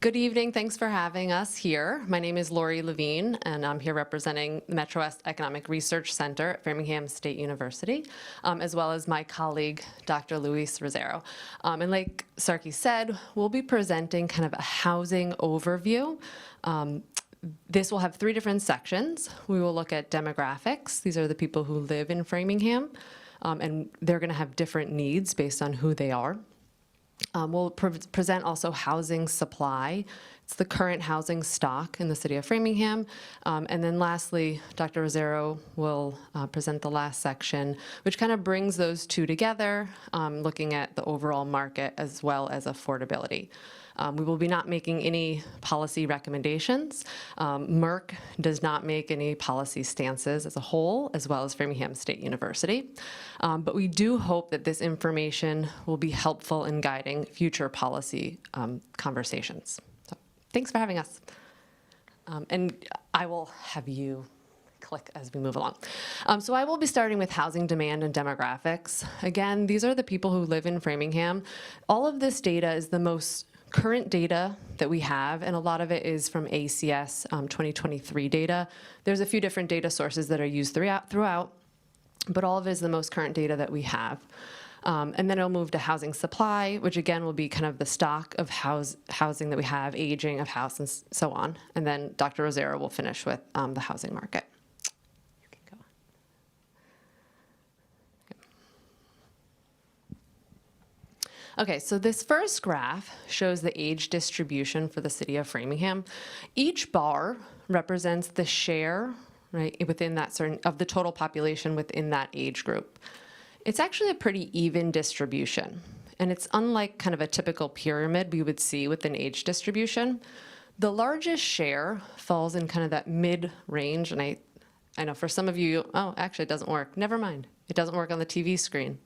Good evening. Thanks for having us here. My name is Lori Levine, and I'm here representing the Metro West Economic Research Center at Framingham State University, as well as my colleague, Dr. Luis Rosero. And like Sarkis said, we'll be presenting kind of a housing overview. This will have 3 different sections. We will look at demographics. These are the people who live in Framingham, and they're going to have different needs based on who they are. We'll present also housing supply. It's the current housing stock in the city of Framingham. And then lastly, Dr. Rosero will present the last section, which kind of brings those two together, looking at the overall market as well as affordability. We will be not making any policy recommendations. MERC does not make any policy stances as a whole, as well as Framingham State University. But we do hope that this information will be helpful in guiding future policy conversations. So, thanks for having us. And I will have you click as we move along. So I will be starting with housing demand and demographics. Again, these are the people who live in Framingham. All of this data is the most current data that we have, and a lot of it is from ACS 2023 data. There's a few different data sources that are used throughout, but all of it is the most current data that we have. And then it'll move to housing supply, which again will be kind of the stock of housing that we have, aging of house, and so on. And then Dr. Rosero will finish with the housing market. You can go on. Okay, so this first graph shows the age distribution for the city of Framingham. Each bar represents the share, right, within that certain, of the total population within that age group. It's actually a pretty even distribution, and it's unlike kind of a typical pyramid we would see with an age distribution. The largest share falls in kind of that mid-range, and I know for some of you, oh, actually it doesn't work. Never mind. It doesn't work on the TV screen.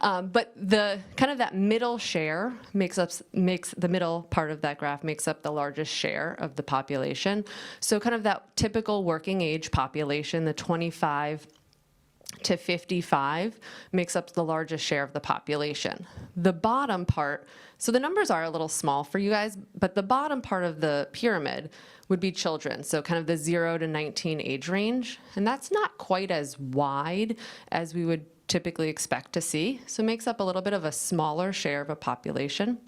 But the kind of that middle share makes the middle part of that graph makes up the largest share of the population. So kind of that typical working age population, the 25 to 55, makes up the largest share of the population. The bottom part, so the numbers are a little small for you guys, but the bottom part of the pyramid would be children, so kind of the 0 to 19 age range, and that's not quite as wide as we would typically expect to see, so it makes up a little bit of a smaller share of a population.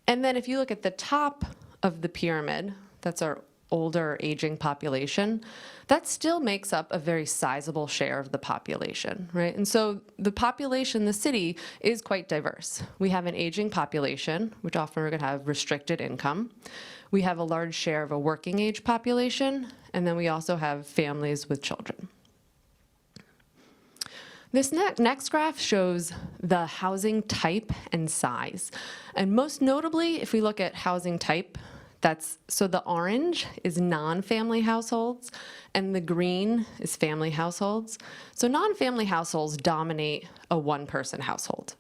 And then if you look at the top of the pyramid, that's our older aging population, that still makes up a very sizable share of the population, right? And so the population in the city is quite diverse. We have an aging population, which often we're going to have restricted income. We have a large share of a working age population, and then we also have families with children. This next graph shows the housing type and size. And most notably, if we look at housing type, so the orange is non-family households, and the green is family households. So non-family households dominate a one-person household.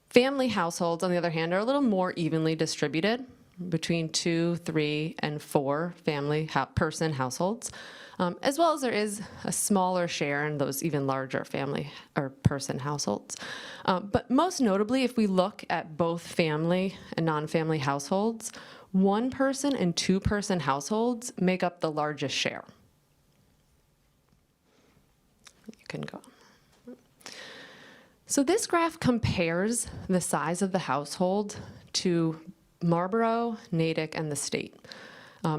Family households, on the other hand, are a little more evenly distributed between 2, 3, and 4 person households, as well as there is a smaller share in those even larger family or person households. But most notably, if we look at both family and non-family households, 1-person and 2-person households make up the largest share. You can go on. So this graph compares the size of the household to Marlborough, Natick, and the state.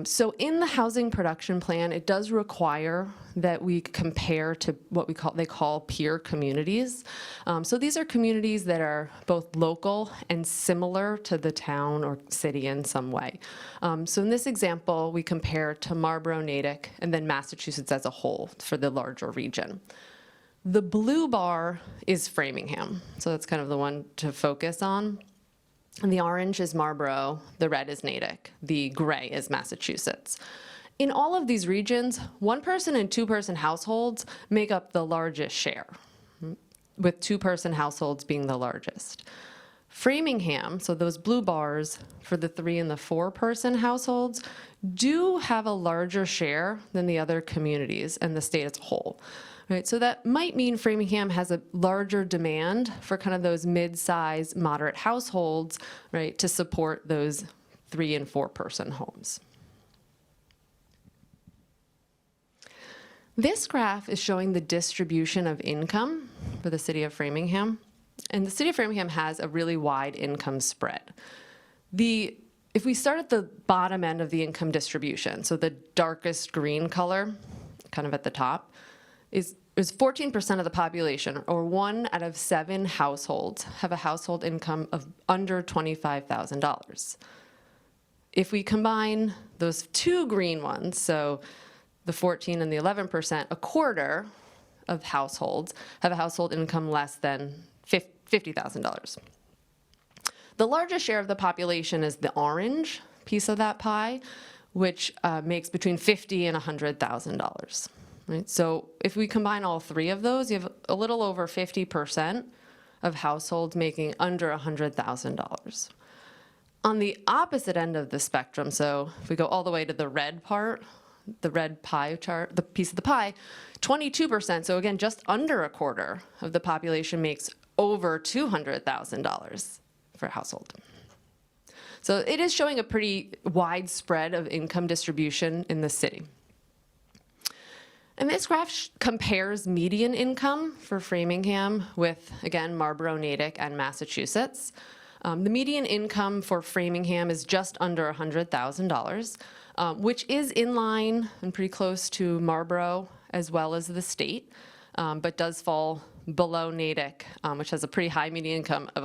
So in the housing production plan, it does require that we compare to what they call peer communities. So these are communities that are both local and similar to the town or city in some way. So in this example, we compare to Marlborough, Natick, and then Massachusetts as a whole for the larger region. The blue bar is Framingham, so that's kind of the one to focus on. And the orange is Marlborough, the red is Natick, the gray is Massachusetts. In all of these regions, 1-person and 2-person households make up the largest share, with 2-person households being the largest. Framingham, so those blue bars for the 3 and the 4-person households, do have a larger share than the other communities and the state as a whole. Right, so that might mean Framingham has a larger demand for kind of those mid-size, moderate households, right, to support those 3- and 4-person homes. This graph is showing the distribution of income for the city of Framingham. And the city of Framingham has a really wide income spread. If we start at the bottom end of the income distribution, so the darkest green color, kind of at the top, is 14% of the population, or 1 out of 7 households, have a household income of under $25,000. If we combine those two green ones, so the 14 and the 11%, a quarter of households have a household income less than $50,000. The largest share of the population is the orange piece of that pie, which makes between $50,000 and $100,000. Right? So if we combine all three of those, you have a little over 50% of households making under $100,000. On the opposite end of the spectrum, so if we go all the way to the red part, the red pie chart, the piece of the pie, 22%, so again, just under a quarter of the population makes over $200,000 for a household. So it is showing a pretty wide spread of income distribution in the city. And this graph compares median income for Framingham with, again, Marlborough, Natick, and Massachusetts. The median income for Framingham is just under $100,000, which is in line and pretty close to Marlborough as well as the state, but does fall below Natick, which has a pretty high median income of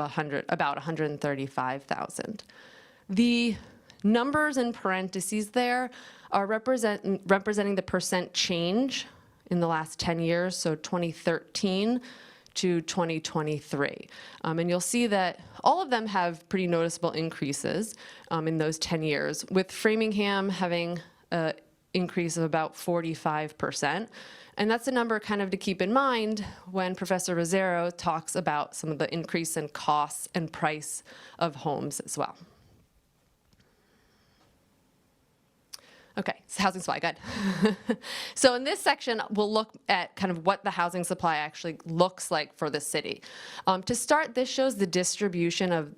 about $135,000. The numbers in parentheses there are representing the percent change in the last 10 years, so 2013 to 2023. And you'll see that all of them have pretty noticeable increases in those 10 years, with Framingham having an increase of about 45%. And that's a number kind of to keep in mind when Professor Rosero talks about some of the increase in costs and price of homes as well. Okay, so housing supply, good. So in this section, we'll look at kind of what the housing supply actually looks like for the city. To start, this shows the distribution of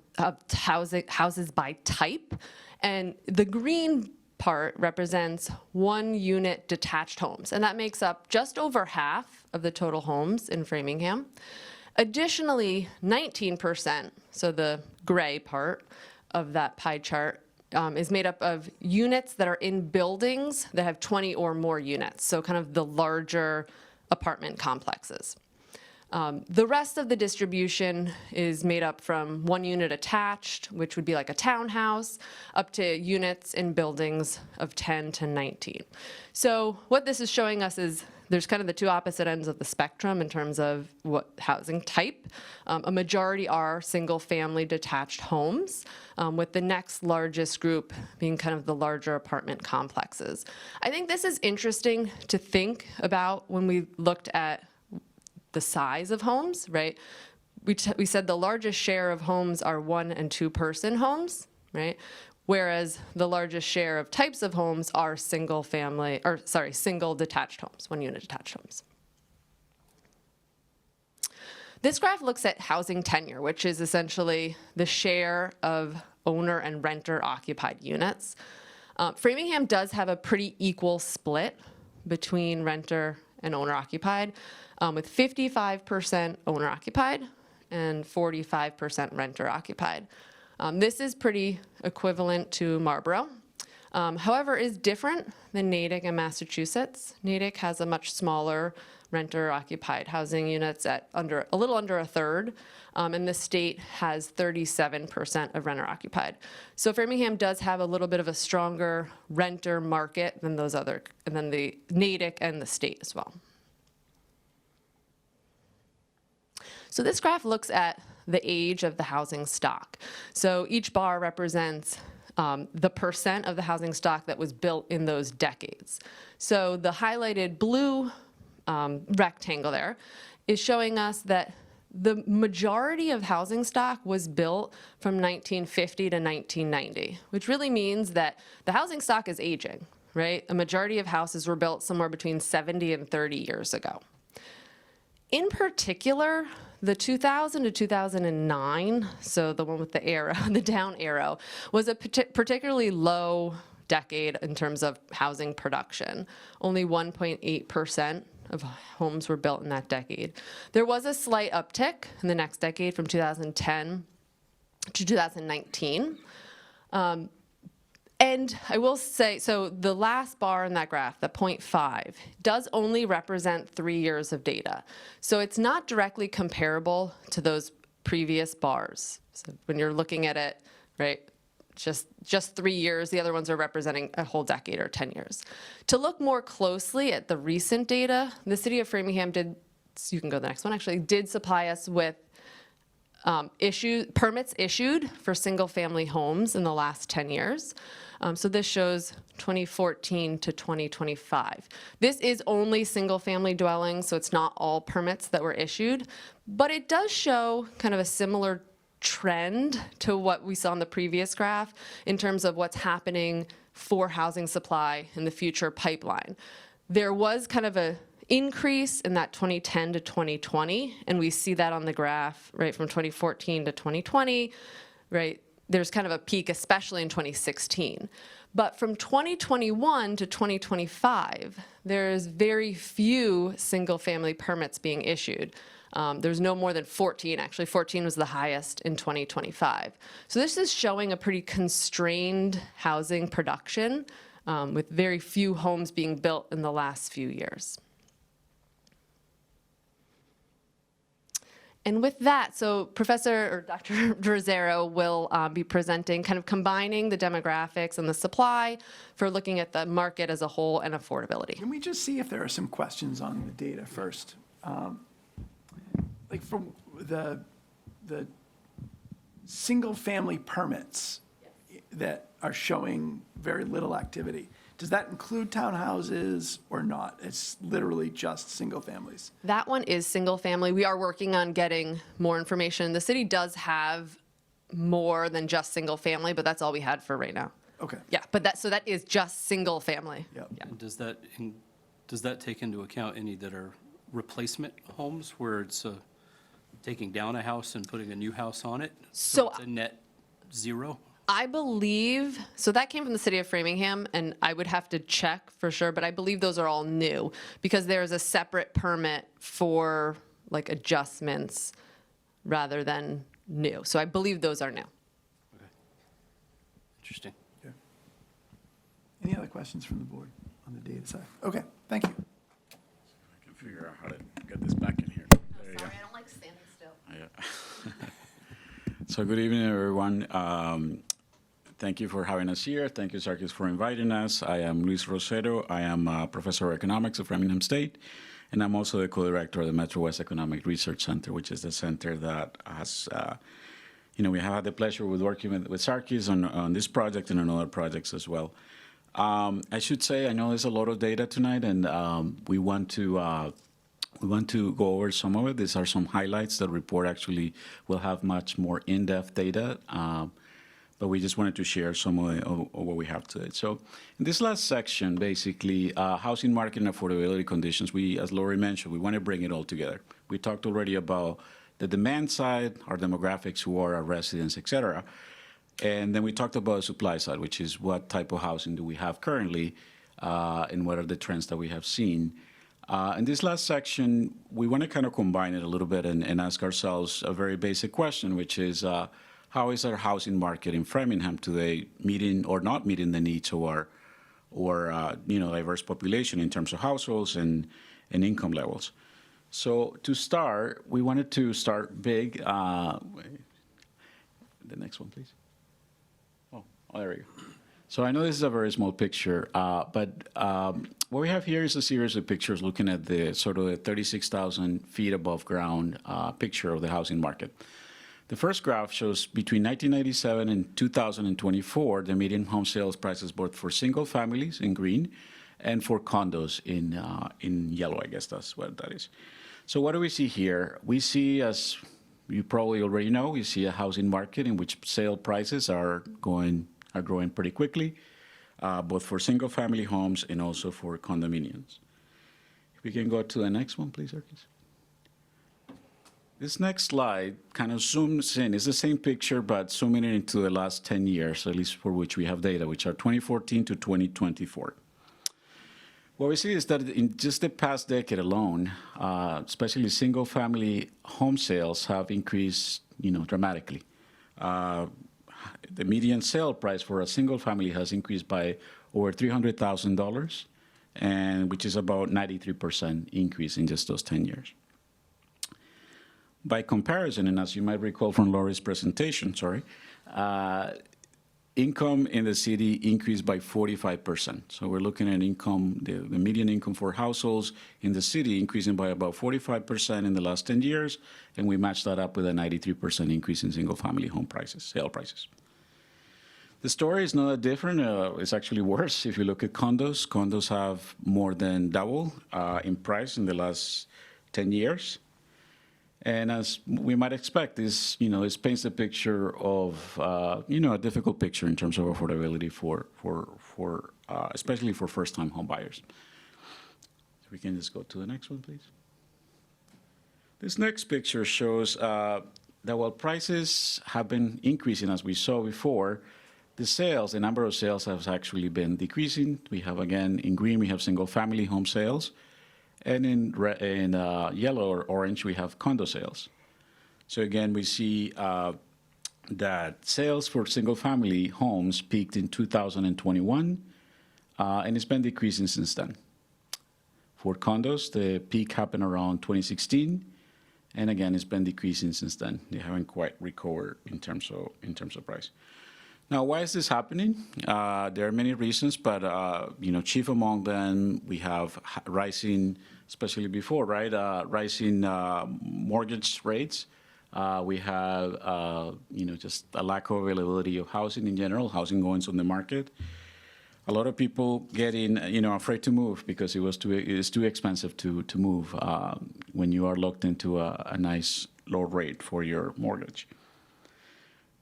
houses by type, and the green part represents one-unit detached homes, and that makes up just over half of the total homes in Framingham. Additionally, 19%, so the gray part of that pie chart, is made up of units that are in buildings that have 20 or more units, so kind of the larger apartment complexes. The rest of the distribution is made up from one unit attached, which would be like a townhouse, up to units in buildings of 10 to 19. So what this is showing us is there's kind of the two opposite ends of the spectrum in terms of what housing type. A majority are single-family detached homes, with the next largest group being kind of the larger apartment complexes. I think this is interesting to think about when we looked at the size of homes, right? We said the largest share of homes are 1- and 2-person homes, right? Whereas the largest share of types of homes are single detached homes, one-unit detached homes. This graph looks at housing tenure, which is essentially the share of owner and renter occupied units. Framingham does have a pretty equal split between renter and owner occupied, with 55% owner occupied and 45% renter occupied. This is pretty equivalent to Marlborough. However, is different than Natick and Massachusetts. Natick has a much smaller renter-occupied housing units at a little under a third, and the state has 37% of renter-occupied. So Framingham does have a little bit of a stronger renter market than than the Natick and the state as well. So this graph looks at the age of the housing stock. So each bar represents the percent of the housing stock that was built in those decades. So the highlighted blue rectangle there is showing us that the majority of housing stock was built from 1950 to 1990, which really means that the housing stock is aging, right? A majority of houses were built somewhere between 70 and 30 years ago. In particular, The 2000 to 2009, so the one with the arrow, the down arrow, was a particularly low decade in terms of housing production. Only 1.8% of homes were built in that decade. There was a slight uptick in the next decade from 2010 to 2019. And I will say, so the last bar in that graph, the 0.5, does only represent 3 years of data. So it's not directly comparable to those previous bars. So when you're looking at it, right, just 3 years, the other ones are representing a whole decade or 10 years. To look more closely at the recent data, the city of Framingham did, you can go to the next one actually, did supply us with permits issued for single-family homes in the last 10 years. So this shows 2014 to 2025. This is only single-family dwellings, so it's not all permits that were issued, but it does show kind of a similar trend to what we saw in the previous graph in terms of what's happening for housing supply in the future pipeline. There was kind of a increase in that 2010 to 2020, and we see that on the graph, right, from 2014 to 2020, right? There's kind of a peak, especially in 2016. But from 2021 to 2025, there's very few single-family permits being issued. There's no more than 14, actually 14 was the highest in 2025. So this is showing a pretty constrained housing production with very few homes being built in the last few years. And with that, so Dr. Rosero will be presenting, kind of combining the demographics and the supply for looking at the market as a whole and affordability. Can we just see if there are some questions on the data first? Like for the single-family permits that are showing very little activity, does that include townhouses or not? It's literally just single families. That one is single family. We are working on getting more information. The city does have more than just single family, but that's all we had for right now. Okay. Yeah, but that is just single family. Yep. Yeah. And does that take into account any that are replacement homes where it's taking down a house and putting a new house on it? So it's a net zero? I believe, so that came from the city of Framingham, and I would have to check for sure, but I believe those are all new because there's a separate permit for like adjustments rather than new. So I believe those are new. Okay. Interesting. Yeah. Any other questions from the board on the data side? Okay, thank you. I can figure out how to get this back in here. There you go. Sorry, I don't like standing still. Yeah. So good evening, everyone. Thank you for having us here. Thank you, Sarkis, for inviting us. I am Luis Rosero. I am a professor of economics at Framingham State, and I'm also the co-director of the Metro West Economic Research Center, which is the center that has, we have had the pleasure with working with Sarkis on this project and on other projects as well. I should say, I know there's a lot of data tonight, and we want to go over some of it. These are some highlights. The report actually will have much more in-depth data, but we just wanted to share some of what we have today. So in this last section, basically, housing market and affordability conditions, as Lori mentioned, we want to bring it all together. We talked already about the demand side, our demographics, who are our residents, et cetera. And then we talked about the supply side, which is what type of housing do we have currently, and what are the trends that we have seen. In this last section, we want to kind of combine it a little bit and ask ourselves a very basic question, which is, how is our housing market in Framingham today meeting or not meeting the needs of our diverse population in terms of households and income levels? So to start, we wanted to start big. The next one, please. Oh, there we go. So I know this is a very small picture, but what we have here is a series of pictures looking at the sort of the 36,000 feet above ground picture of the housing market. The first graph shows between 1997 and 2024, the median home sales prices both for single families in green and for condos in yellow, I guess that's what that is. So what do we see here? We see, as you probably already know, we see a housing market in which sale prices are growing pretty quickly, both for single-family homes and also for condominiums. If we can go to the next one, please, Erkis. This next slide kind of zooms in. It's the same picture, but zooming in into the last 10 years, at least for which we have data, which are 2014 to 2024. What we see is that in just the past decade alone, especially single-family home sales have increased, dramatically. The median sale price for a single family has increased by over $300,000, and which is about 93% increase in just those 10 years. By comparison, and as you might recall from Lori's presentation, income in the city increased by 45%. So we're looking at income, the median income for households in the city increasing by about 45% in the last 10 years, and we matched that up with a 93% increase in single-family home prices, sale prices. The story is not that different. It's actually worse if you look at condos. Condos have more than doubled in price in the last 10 years. And as we might expect, this paints a picture of a difficult picture in terms of affordability for especially for first-time home buyers. So we can just go to the next one, please. This next picture shows that while prices have been increasing, as we saw before, the number of sales has actually been decreasing. We have, again, in green, we have single-family home sales. And in yellow or orange, we have condo sales. So again, we see that sales for single-family homes peaked in 2021, and it's been decreasing since then. For condos, the peak happened around 2016, and again, it's been decreasing since then. They haven't quite recovered in terms of price. Now, why is this happening? There are many reasons, but chief among them, we have rising, especially before, rising mortgage rates. We have, just a lack of availability of housing in general, housing going on the market. A lot of people getting, afraid to move because it's too expensive to move when you are locked into a nice low rate for your mortgage.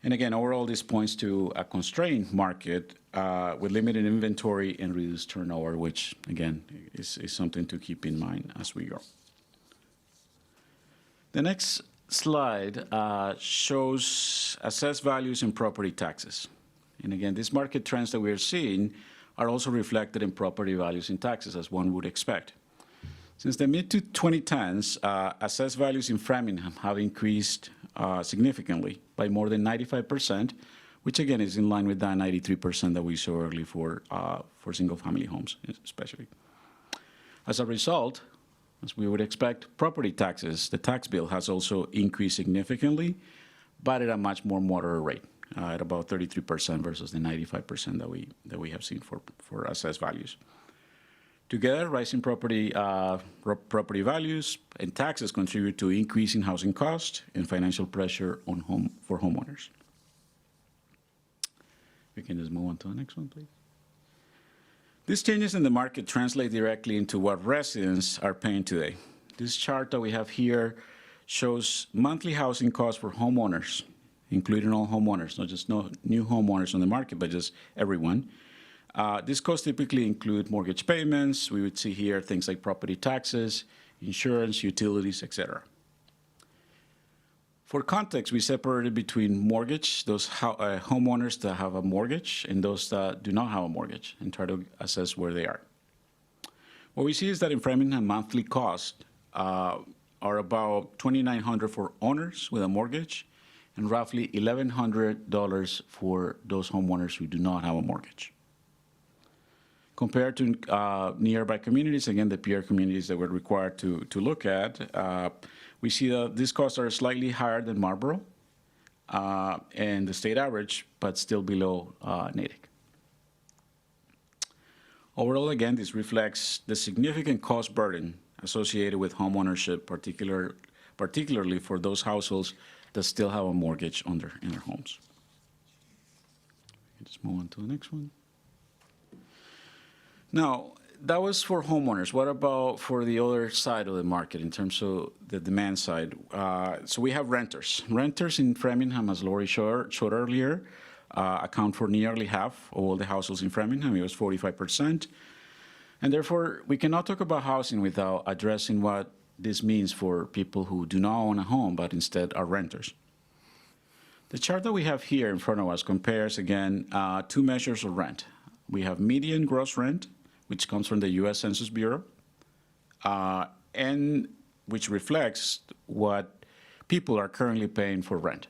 And again, overall, this points to a constrained market with limited inventory and reduced turnover, which, again, is something to keep in mind as we go. The next slide shows assessed values and property taxes. And again, these market trends that we're seeing are also reflected in property values and taxes, as one would expect. Since the mid-2010s, assessed values in Framingham have increased significantly by more than 95%, which again is in line with that 93% that we saw earlier for single-family homes, especially. As a result, as we would expect, property taxes, the tax bill has also increased significantly, but at a much more moderate rate, at about 33% versus the 95% that we have seen for assessed values. Together, rising property values and taxes contribute to increasing housing costs and financial pressure for homeowners. We can just move on to the next one, please. These changes in the market translate directly into what residents are paying today. This chart that we have here shows monthly housing costs for homeowners, including all homeowners, not just new homeowners on the market, but just everyone. These costs typically include mortgage payments. We would see here things like property taxes, insurance, utilities, etc. For context, we separated between mortgage, those homeowners that have a mortgage, and those that do not have a mortgage, and try to assess where they are. What we see is that in Framingham, monthly costs are about $2,900 for owners with a mortgage, and roughly $1,100 for those homeowners who do not have a mortgage. Compared to nearby communities, again, the peer communities that we're required to look at, we see that these costs are slightly higher than Marlboro and the state average, but still below Natick. Overall, again, this reflects the significant cost burden associated with homeownership, particularly for those households that still have a mortgage in their homes. Just move on to the next one. Now, that was for homeowners. What about for the other side of the market in terms of the demand side? So we have renters. Renters in Framingham, as Lori showed earlier, account for nearly half of all the households in Framingham. It was 45%. And therefore, we cannot talk about housing without addressing what this means for people who do not own a home, but instead are renters. The chart that we have here in front of us compares, again, two measures of rent. We have median gross rent, which comes from the U.S. Census Bureau, and which reflects what people are currently paying for rent.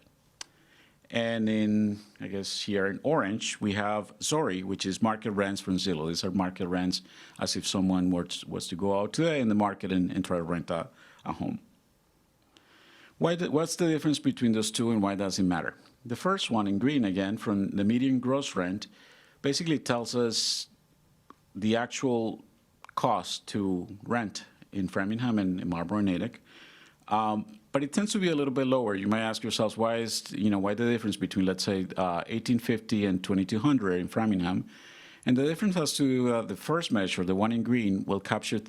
And in, I guess, here in orange, we have ZORI, which is market rents from Zillow. These are market rents as if someone was to go out today in the market and try to rent a home. What's the difference between those two, and why does it matter? The first one in green, again, from the median gross rent, basically tells us the actual cost to rent in Framingham and Marlborough and Natick. But it tends to be a little bit lower. You might ask yourselves, why the difference between, let's say, $1,850 and $2,200 in Framingham? And the difference has to do the first measure, the one in green, will capture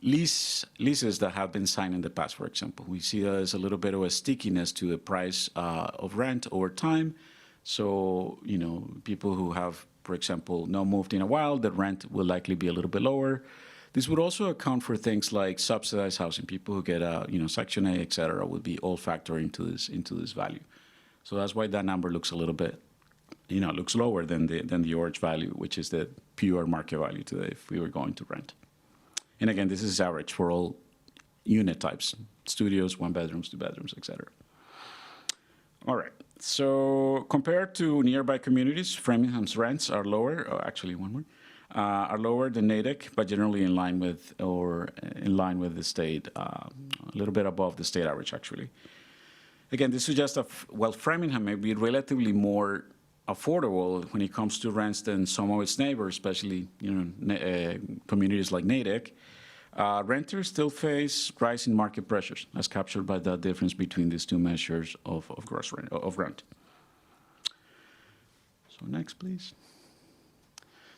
leases that have been signed in the past, for example. We see there's a little bit of a stickiness to the price of rent over time. So, people who have, for example, not moved in a while, the rent will likely be a little bit lower. This would also account for things like subsidized housing. People who get Section A, et cetera, would be all factored into this value. So that's why that number looks a little bit, looks lower than the orange value, which is the pure market value today if we were going to rent. And again, this is average for all unit types: studios, 1 bedrooms, 2 bedrooms, et cetera. All right. So compared to nearby communities, Framingham's rents are lower. Oh, actually, one more. Are lower than Natick, but generally in line with the state, a little bit above the state average, actually. Again, this suggests that while Framingham may be relatively more affordable when it comes to rents than some of its neighbors, especially communities like Natick, renters still face rising market pressures, as captured by the difference between these two measures of gross rent, of rent. So next, please.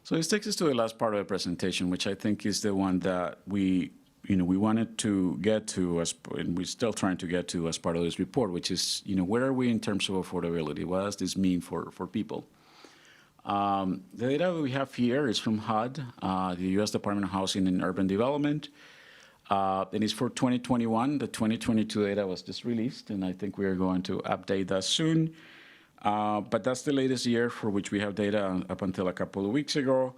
So this takes us to the last part of the presentation, which I think is the one that we wanted to get to, and we're still trying to get to as part of this report, which is, where are we in terms of affordability? What does this mean for people? The data that we have here is from HUD, the U.S. Department of Housing and Urban Development, and it's for 2021. The 2022 data was just released, and I think we are going to update that soon. But that's the latest year for which we have data up until a couple of weeks ago.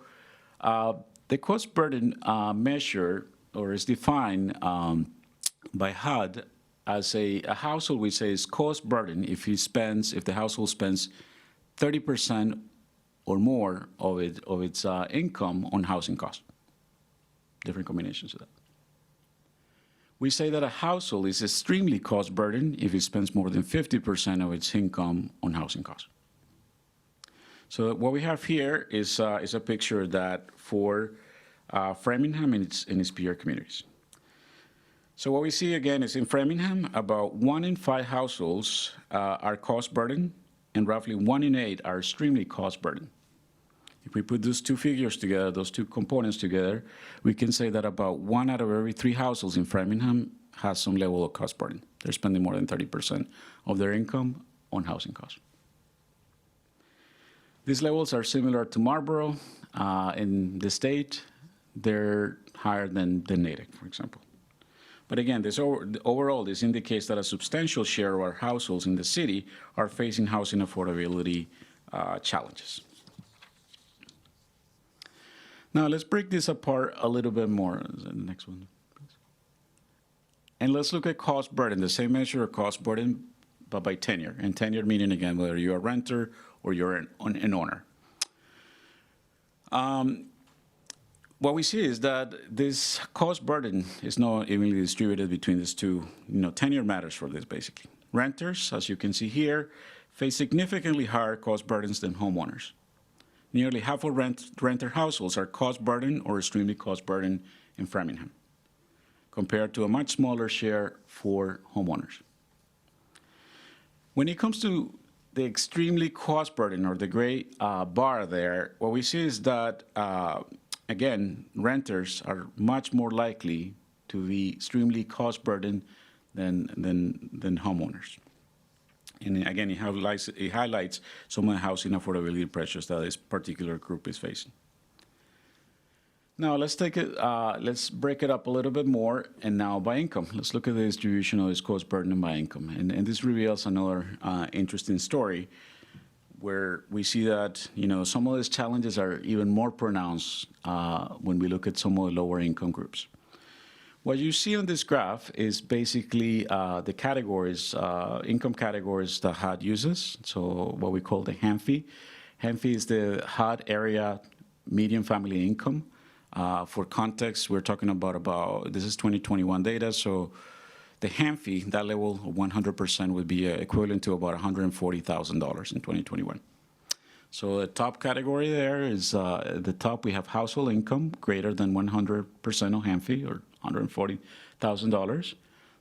The cost burden measure, or is defined by HUD as a household, we say, is cost burden if the household spends 30% or more of its income on housing costs. Different combinations of that. We say that a household is extremely cost burdened if it spends more than 50% of its income on housing costs. So what we have here is a picture that for Framingham and its peer communities. So what we see again is in Framingham, about 1 in 5 households are cost burdened, and roughly 1 in 8 are extremely cost burdened. If we put those two figures together, those two components together, we can say that about 1 out of every 3 households in Framingham has some level of cost burden. They're spending more than 30% of their income on housing costs. These levels are similar to Marlborough. In the state, they're higher than Natick, for example. But again, overall, this indicates that a substantial share of our households in the city are facing housing affordability challenges. Now, let's break this apart a little bit more. The next one, please. And let's look at cost burden, the same measure of cost burden, but by tenure. And tenure meaning, again, whether you're a renter or you're an owner. What we see is that this cost burden is not evenly distributed between these two. Tenure matters for this, basically. Renters, as you can see here, face significantly higher cost burdens than homeowners. Nearly half of renter households are cost burdened or extremely cost burdened in Framingham, compared to a much smaller share for homeowners. When it comes to the extremely cost burden, or the gray bar there, what we see is that, again, renters are much more likely to be extremely cost burdened than homeowners. And again, it highlights some of the housing affordability pressures that this particular group is facing. Now let's take it. Let's break it up a little bit more, and now by income. Let's look at the distribution of this cost burden by income, and this reveals another interesting story, where we see that some of these challenges are even more pronounced when we look at some of the lower income groups. What you see on this graph is basically the categories, income categories that HUD uses. So what we call the HAMFI. HAMFI is the HUD area median family income. For context, we're talking about this is 2021 data, so the HAMFI, that level of 100% would be equivalent to about $140,000 in 2021. So the top category there is, at the top we have household income greater than 100% of HAMFI, or $140,000.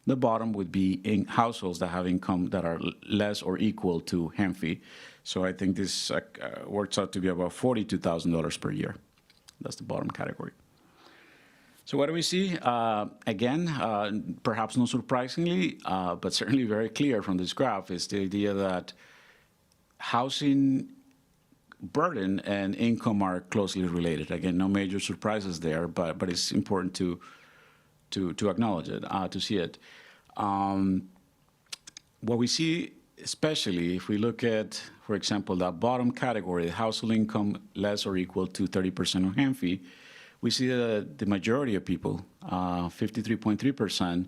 The bottom would be in households that have income that are less or equal to HAMFI. So I think this works out to be about $42,000 per year. That's the bottom category. So what do we see? Again, perhaps not surprisingly, but certainly very clear from this graph, is the idea that housing burden and income are closely related. Again, no major surprises there, but it's important to acknowledge it, to see it. What we see, especially if we look at, for example, that bottom category, household income less or equal to 30% of HAMFI, we see that the majority of people, 53.3%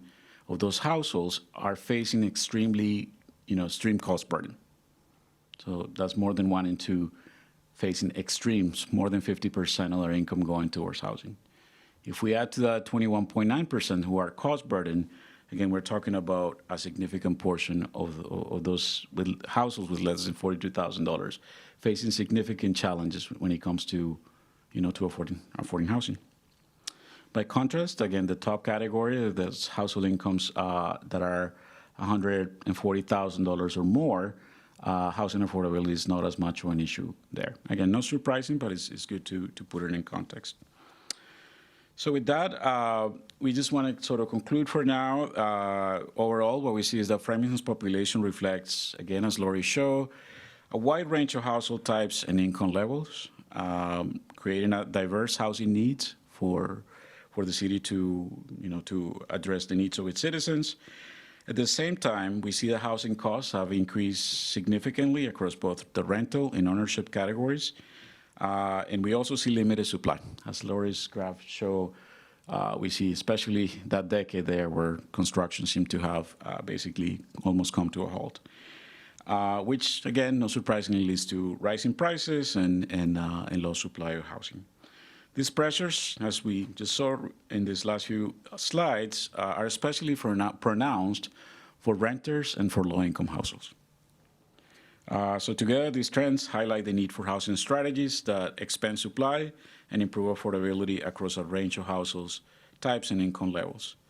of those households, are facing extreme cost burden. So that's more than 1 in 2 facing extremes, more than 50% of their income going towards housing. If we add to that 21.9% who are cost burden, again, we're talking about a significant portion of those households with less than $42,000 facing significant challenges when it comes to, to affording housing. By contrast, again, the top category, those household incomes that are $140,000 or more, housing affordability is not as much of an issue there. Again, not surprising, but it's good to put it in context. So with that, we just want to sort of conclude for now. Overall, what we see is that Framingham's population reflects, again, as Lori showed, a wide range of household types and income levels, creating a diverse housing needs for the city to address the needs of its citizens. At the same time, we see the housing costs have increased significantly across both the rental and ownership categories. And we also see limited supply. As Lori's graph show, we see especially that decade there where construction seemed to have basically almost come to a halt, which, again, not surprisingly leads to rising prices and low supply of housing. These pressures, as we just saw in these last few slides, are especially pronounced for renters and for low-income households. So together, these trends highlight the need for housing strategies that expand supply and improve affordability across a range of households, types, and income levels.